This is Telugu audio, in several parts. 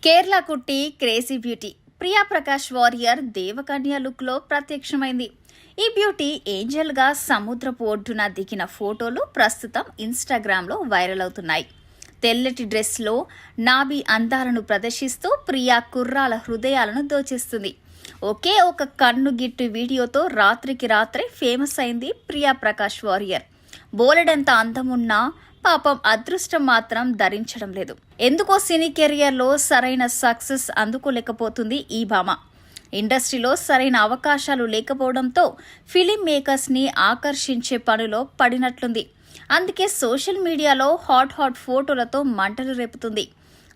కేరళ కుట్టి క్రేజీ బ్యూటీ ప్రియా ప్రకాష్ వారియర్ దేవకన్య లుక్ లో ప్రత్యక్షమైంది. ఈ బ్యూటీ ఏంజల్ గా సముద్రపు ఒడ్డున దిగిన ఫోటోలు ప్రస్తుతం ఇన్స్టాగ్రామ్ లో వైరల్ అవుతున్నాయి. తెల్లటి డ్రెస్ లో నాభి అందాలను ప్రదర్శిస్తూ ప్రియా కుర్రాల హృదయాలను దోచేస్తుంది. ఒకే ఒక కన్ను గిట్టు వీడియోతో రాత్రికి రాత్రే ఫేమస్ అయింది ప్రియా ప్రకాష్ వారియర్. బోలెడంత అందమున్నా పాపం అదృష్టం మాత్రం ధరించడం లేదు. ఎందుకో సినీ కెరియర్లో సరైన సక్సెస్ అందుకోలేకపోతుంది ఈ భామ. ఇండస్ట్రీలో సరైన అవకాశాలు లేకపోవడంతో ఫిలిం మేకర్స్ ని ఆకర్షించే పనిలో పడినట్లుంది. అందుకే సోషల్ మీడియాలో హాట్ ఫోటోలతో మంటలు రేపుతుంది.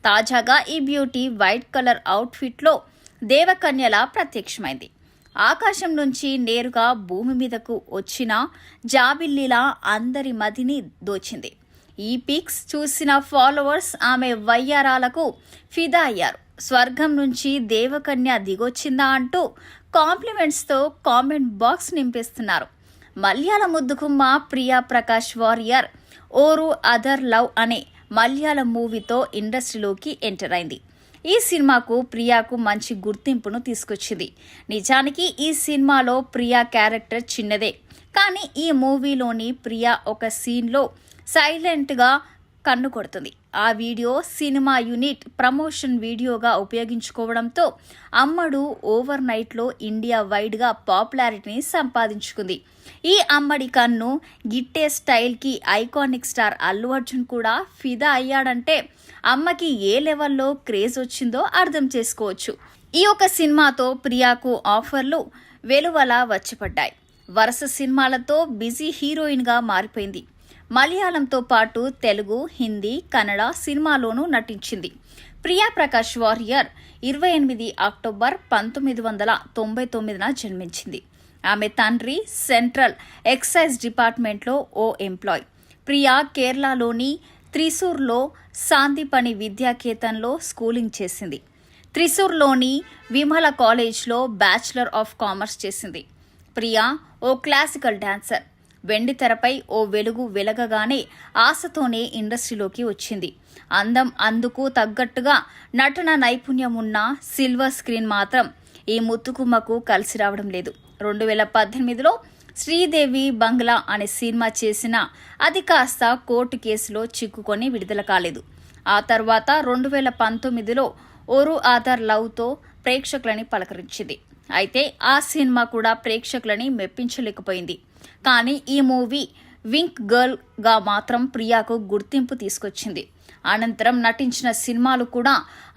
తాజాగా ఈ బ్యూటీ వైట్ కలర్ అవుట్ఫిట్ లో దేవకన్యలా ప్రత్యక్షమైంది. ఆకాశం నుంచి నేరుగా భూమి మీదకు వచ్చిన జాబిల్లిలా అందరి మదిని దోచింది. ఈ పిక్స్ చూసిన ఫాలోవర్స్ ఆమె వయ్యారాలకు ఫిదా అయ్యారు. స్వర్గం నుంచి దేవకన్య దిగొచ్చిందా అంటూ కాంప్లిమెంట్స్తో కామెంట్ బాక్స్ నింపేస్తున్నారు. మలయాళ ముద్దుగుమ్మ ప్రియా ప్రకాష్ వారియర్ ఓరు అదర్ లవ్ అనే మలయాళం మూవీతో ఇండస్ట్రీలోకి ఎంటర్ అయింది. ఈ సినిమాకు ప్రియాకు మంచి గుర్తింపును తీసుకొచ్చింది. నిజానికి ఈ సినిమాలో ప్రియా క్యారెక్టర్ చిన్నదే, కానీ ఈ మూవీలోని ప్రియా ఒక సీన్లో సైలెంట్గా కన్ను కొడుతుంది. ఆ వీడియో సినిమా యూనిట్ ప్రమోషన్ వీడియోగా ఉపయోగించుకోవడంతో అమ్మడు ఓవర్ నైట్లో ఇండియా వైడ్గా పాపులారిటీని సంపాదించుకుంది. ఈ అమ్మడి కన్ను గిట్టే స్టైల్కి ఐకానిక్ స్టార్ అల్లు అర్జున్ కూడా ఫిదా అయ్యాడంటే అమ్మకి ఏ లెవెల్లో క్రేజ్ వచ్చిందో అర్థం చేసుకోవచ్చు. ఈ ఒక సినిమాతో ప్రియాకు ఆఫర్లు వెలువలా వచ్చిపడ్డాయి. వరుస సినిమాలతో బిజీ హీరోయిన్గా మారిపోయింది. మలయాళంతో పాటు తెలుగు, హిందీ, కన్నడ సినిమాలోనూ నటించింది. ప్రియా ప్రకాష్ వారియర్ 28 అక్టోబర్ 1999 జన్మించింది. ఆమె తండ్రి సెంట్రల్ ఎక్సైజ్ డిపార్ట్మెంట్లో ఓ ఎంప్లాయ్. ప్రియా కేరళలోని త్రిశూర్లో సాందీపని విద్యాకేతన్లో స్కూలింగ్ చేసింది. త్రిశూర్లోని విమల కాలేజ్లో బ్యాచిలర్ ఆఫ్ కామర్స్ చేసింది. ప్రియా ఓ క్లాసికల్ డాన్సర్. వెండి తెరపై ఓ వెలుగు వెలగగానే ఆశతోనే ఇండస్ట్రీలోకి వచ్చింది. అందం అందుకు తగ్గట్టుగా నటన నైపుణ్యం ఉన్న సిల్వర్ స్క్రీన్ మాత్రం ఈ ముత్తుకుమ్మకు కలిసి రావడం లేదు. 2018లో శ్రీదేవి బంగ్లా అనే సినిమా చేసిన అది కాస్త కోర్టు కేసులో చిక్కుకొని విడుదల కాలేదు. ఆ తర్వాత 2019లో ఓరు ఆధార్ లవ్తో ప్రేక్షకులని పలకరించింది. అయితే ఆ సినిమా కూడా ప్రేక్షకులని మెప్పించలేకపోయింది. కానీ ఈ మూవీ వింక్ గర్ల్ గా మాత్రం ప్రియాకు గుర్తింపు తీసుకొచ్చింది. అనంతరం నటించిన సినిమాలు కూడా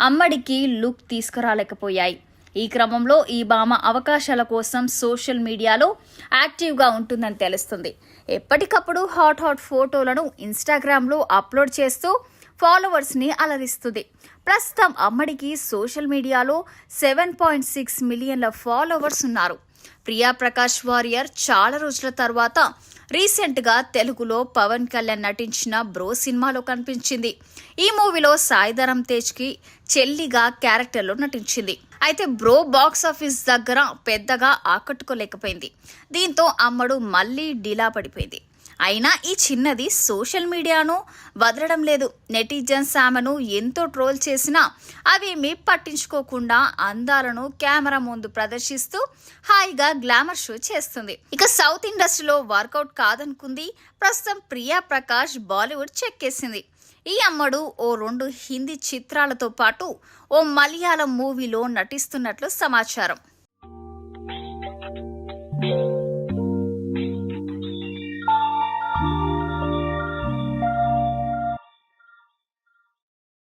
అమ్మడికి లుక్ తీసుకురాలేకపోయాయి. ఈ క్రమంలో ఈ భామ అవకాశాల కోసం సోషల్ మీడియాలో యాక్టివ్గా ఉంటుందని తెలుస్తుంది. ఎప్పటికప్పుడు హాట్ ఫోటోలను ఇన్స్టాగ్రామ్లో అప్లోడ్ చేస్తూ ఫాలోవర్స్ని అలరిస్తుంది. ప్రస్తుతం అమ్మడికి సోషల్ మీడియాలో 7.6 మిలియన్ల ఫాలోవర్స్ ఉన్నారు. ప్రియా ప్రకాష్ వారియర్ చాలా రోజుల తర్వాత రీసెంట్గా తెలుగులో పవన్ కళ్యాణ్ నటించిన బ్రో సినిమాలో కనిపించింది. ఈ మూవీలో సాయిధరమ్ తేజ్కి చెల్లిగా క్యారెక్టర్లో నటించింది. అయితే బ్రో బాక్స్ ఆఫీస్ దగ్గర పెద్దగా ఆకట్టుకోలేకపోయింది. దీంతో అమ్మడు మళ్ళీ డీలా పడిపోయింది. అయినా ఈ చిన్నది సోషల్ మీడియాను వదలడం లేదు. నెటిజన్స్ ఆమెను ఎంతో ట్రోల్ చేసినా అవేమీ పట్టించుకోకుండా అందాలను కెమెరా ముందు ప్రదర్శిస్తూ హాయిగా గ్లామర్ షో చేస్తుంది. ఇక సౌత్ ఇండస్ట్రీలో వర్కౌట్ కాదనుకుంది. ప్రస్తుతం ప్రియా ప్రకాష్ బాలీవుడ్ చెక్కేసింది. ఈ అమ్మడు ఓ 2 హిందీ చిత్రాలతో పాటు ఓ మలయాళం మూవీలో నటిస్తున్నట్లు సమాచారం.